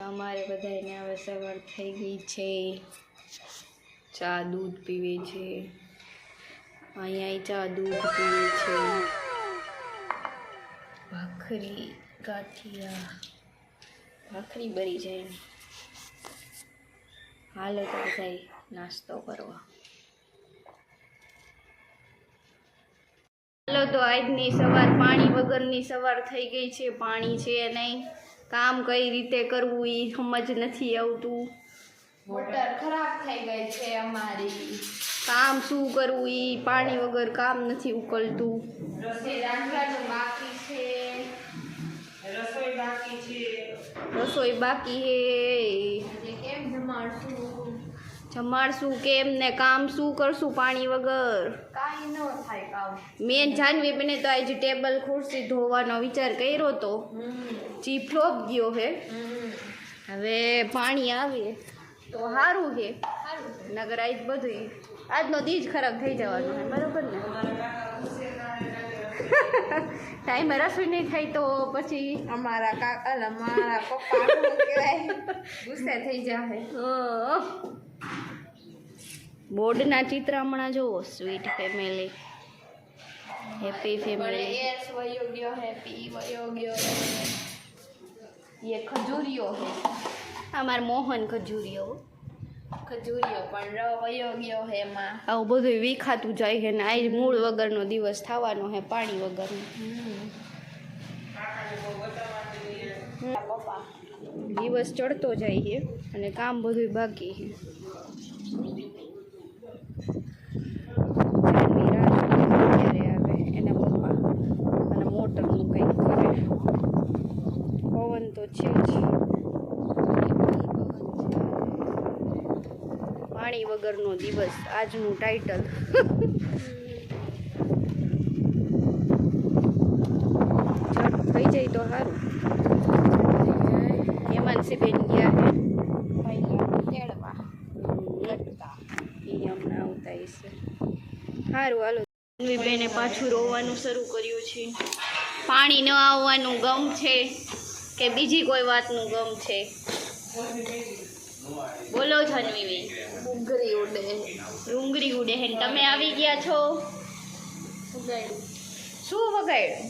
અમારે બધાને હવે સવાર થઈ ગઈ છે, ચા દૂધ પીવે છે, અહીંયા ચા દૂધ પીવે છે, ભાખરી ગાંઠિયા ભાખરી બળી જાય. હાલો તો બધા નાસ્તો કરવા. હાલો તો આજની સવાર પાણી વગરની સવાર થઈ ગઈ છે. પાણી છે નહીં, કામ કઈ રીતે કરવું એ સમજ નથી આવતું. મોટર ખરાબ થઈ ગઈ છે અમારી. કામ શું કરવું એ પાણી વગર કામ નથી ઉકલતું. રસોઈ રાંધવાનું બાકી છે. રસોઈ બાકી હે. કેમ જમાડશું કેમ ને કામ શું કરશું પાણી વગર? કાંઈ ન થાય કામ. મેન જાનવી બેને તો આજે ટેબલ ખુરશી ધોવાનો વિચાર કર્યો તો જી ફ્લોપ ગયો હે. હવે પાણી આવે તો સારું છે, નગર આજ બધું આજનો દી જ ખરાબ થઈ જવાનો છે. બરોબર ને? ટાઈમે રસોઈ નહીં થાય તો પછી અમારા કાકા મારા પપ્પા શું કહેવાય ગુસ્સે થઈ જાય. બોર્ડના ચિત્ર હમણાં જુઓ. Sweet family, happy family. S વયો ગયો, હેપી વયો ગયો. ये खजूरियो है, અમાર મોહન ખજૂરિયો પણ વયો ગયો હે એમાં. આવું બધું વિખાતું જાય છે ને આજ મૂળ વગરનો દિવસ થવાનો છે, પાણી વગરનો. દિવસ ચડતો જાય છે અને કામ બધું બાકી છે. ક્યારે આવે એના પપ્પા અને મોટરનું કંઈક કરે. પવન તો છે જ, પાણી વગરનો દિવસ આજનું ટાઇટલ. ઝટ થઈ જાય તો સારું. હેમાંશીબેન ગયા હે તેડવા લટકા એ હમણાં આવતા હશે. સારું હાલો. બેને પાછું રોવાનું શરૂ કર્યું છે. પાણી ન આવવાનું ગમ છે કે બીજી કોઈ વાતનું ગમ છે? બોલો જાનવીબેન. ડુંગળી ઉડે. ડુંગળી ઉડે હે. તમે આવી ગયા છો? શું વગાડ્યું?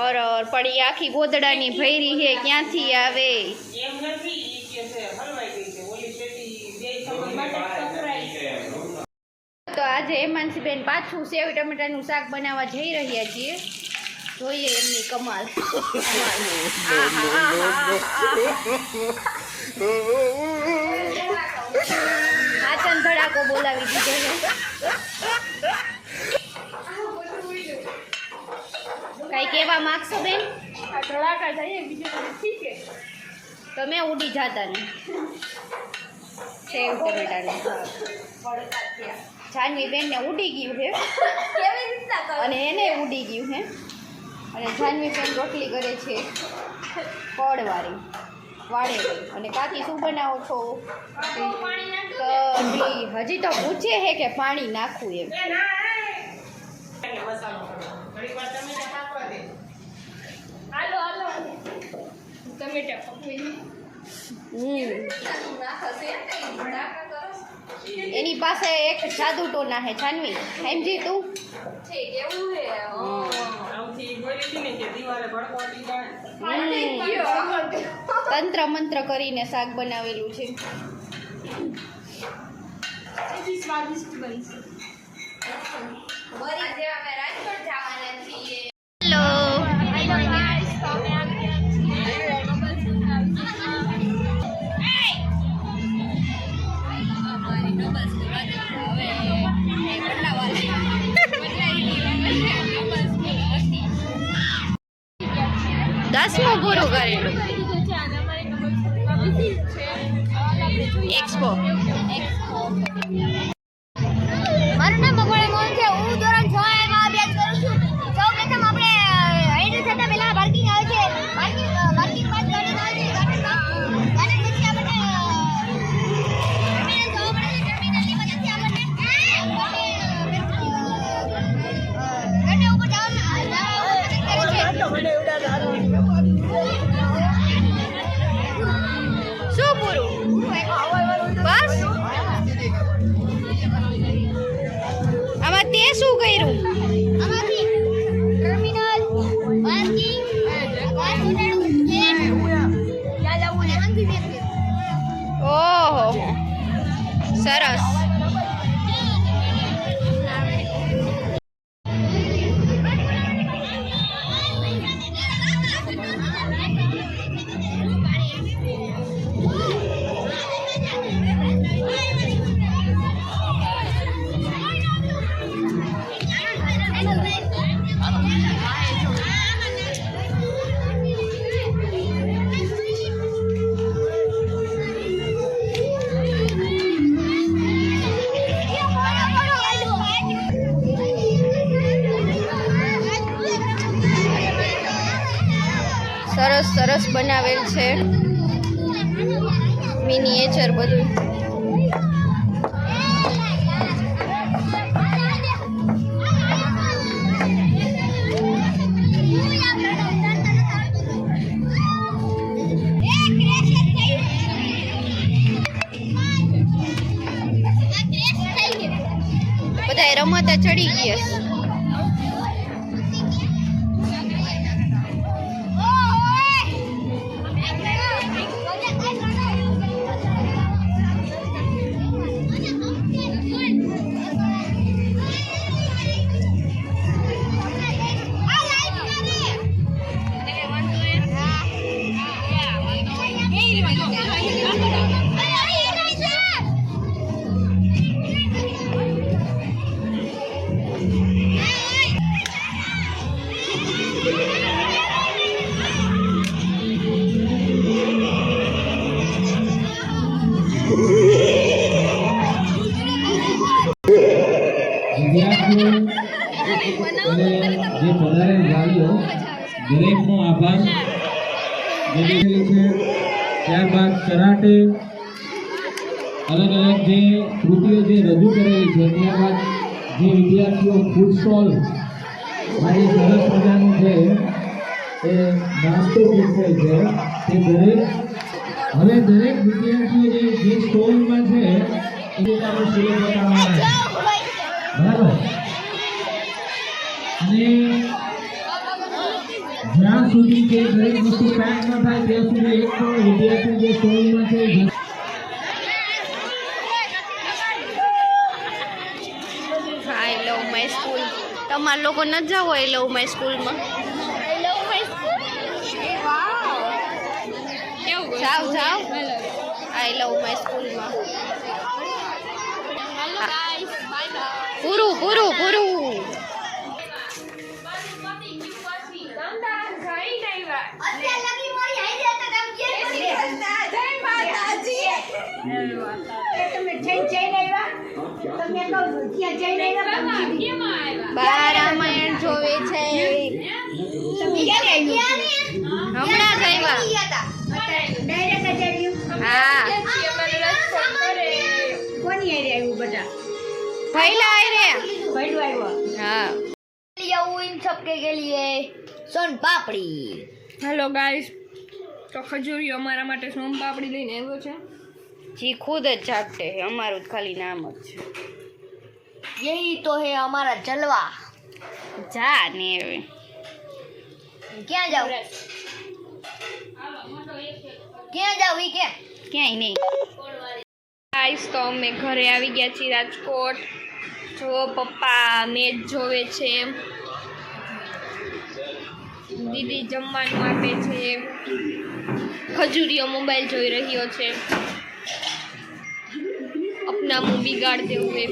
ઓર પણ એ આખી ગોદડાની ભૈરી છે, ક્યાંથી આવે? તો આજે હેમાંશીબેન પાછું સેવ ટમેટાનું શાક બનાવવા જઈ રહ્યા છીએ. જોઈએ એમની કમાલ. આચન ધડાકો બોલાવી દીધો છે. કઈ કહેવા માંગશો બેન? ધડાકા જઈએ બીજું બધું ઠીક છે. તમે ઉડી જાતા ને સેવ ટમેટાનું શાક. જાનવી બેન ને ઉડી ગયું છે કેવી રીતના કરો? અને એને ઉડી ગયું છે. અને જાનવી બેન રોટલી કરે છે પડવાળી વાળેલી. અને કાકી શું બનાવો છો? કઢી. હજી તો પૂછે છે કે પાણી નાખવું એમ. હાલો હાલો ટમેટા પકવી એની પાસે એક જાદુ ટોના હે જાનવી, સમજી તું? છે કેવું હે? તંત્ર મંત્ર કરીને શાક બનાવેલું છે. સ્વાદિષ્ટ બની છે. બરી જે અમે રાજકોટ જવાના છીએ. હેલો. હેલો ગાઈસ, તો અમે આવી ગયા છીએ અમારી ડબલ સ્કૂલ હવે બદલાવાની દસમું પૂરું કરેલું. એક્સપો. મારું નામ ભગવાન મોહન છે. હું ધોરણ 6 માં અભ્યાસ કરું છું. સૌપ્રથમ આપણે એન્ટ્રી થતા પહેલા પાર્કિંગ આવે છે. પાર્કિંગ બાદ ગાર્ડન આવે છે. ગાર્ડન પછી આપણે ટર્મિનલ જવા પડે છે. ટર્મિનલની મદદથી આપણને ગેટ ઉપર જવાનું મદદ કરે છે. શું પૂરું બસ આમાં તે શું કર્યું આમાંથી ટર્મિનલ પાર્કિંગ ઓહો સરસ સરસ સરસ બનાવેલ છે મિનિએચર બધું બધા રમતા ચડી ગયા વિદ્યાર્થીઓ અને જે પધારેલ વાલીઓ દરેકનો આભાર છે. ત્યારબાદ કરાટે અલગ અલગ જે કૃતિઓ જે રજૂ કરેલી છે ત્યારબાદ જે વિદ્યાર્થીઓ ફૂડ સ્ટોલ મારી સરસ મજાનું છે એ નાસ્તો પીરસાય છે તે દરેક હવે દરેક વિદ્યાર્થીઓ જે સ્ટોલમાં છે એ આપણે સુરત બતાવવાના બરાબર અને જ્યાં સુધી કે દરેક વસ્તુ પેક ન થાય ત્યાં સુધી એક પણ વિદ્યાર્થી જે સ્ટોલમાં છે આઈ લવ માય સ્કૂલ તમારા લોકો ન જાઓ આઈ લવ માય સ્કૂલમાં જાઓ જાઓ આઈ લવ માય સ્કૂલમાં પૂરું પૂરું પૂરું બા રામાયણ જોવે છે હમણાં જ આવ્યા હા પહેલા આવ્યા हाँ इन सब के लिए सोन पापड़ी હેલો ગાઈસ, તો ખજૂરીઓ અમારા માટે સોમ પાપડી લઈને આવ્યો છે. जी खुद જ ચાટते है અમારું જ ખાલી નામ જ છે यही तो है हमारा जलवा. જા ને હવે क्या जाओ क्या जाओ ये क्या ક્યાંય નહીં ગાઈસ, તો અમે ઘરે આવી ગયા છીએ રાજકોટ. જો પપ્પા મેચ જોવે છે, દીદી જમવાનું આપે છે, ખજૂરીઓ મોબાઈલ જોઈ રહ્યો છે. अपना मुंह बिगाड़ते हुए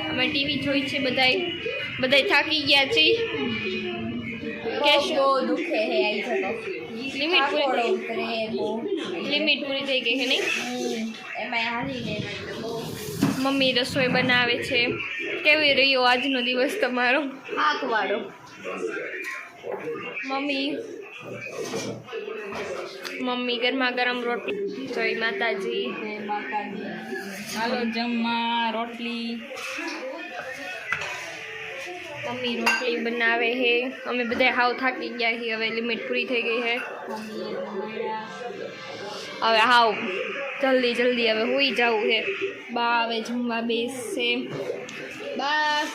અમે ટીવી જોઈ છે. બધાય થાકી ગયા છે. કેશો दुखे है ऐसा तो લિમિટ પૂરી થઈ ગઈ છે નહીં? मैं हाली ले મમ્મી રસોઈ બનાવે છે. કેવી રહ્યો આજનો દિવસ તમારો? હાથ વાળો મમ્મી ગરમા ગરમ રોટલી. જય માતાજી. હાલો જમવા રોટલી. મમ્મી રોટલી બનાવે છે. અમે બધા હાવ થાકી ગયા છીએ, હવે લિમિટ પૂરી થઈ ગઈ છે. હવે હાવ જલ્દી હવે હોઈ જવું છે. બા હવે જમવા બેસશે. બસ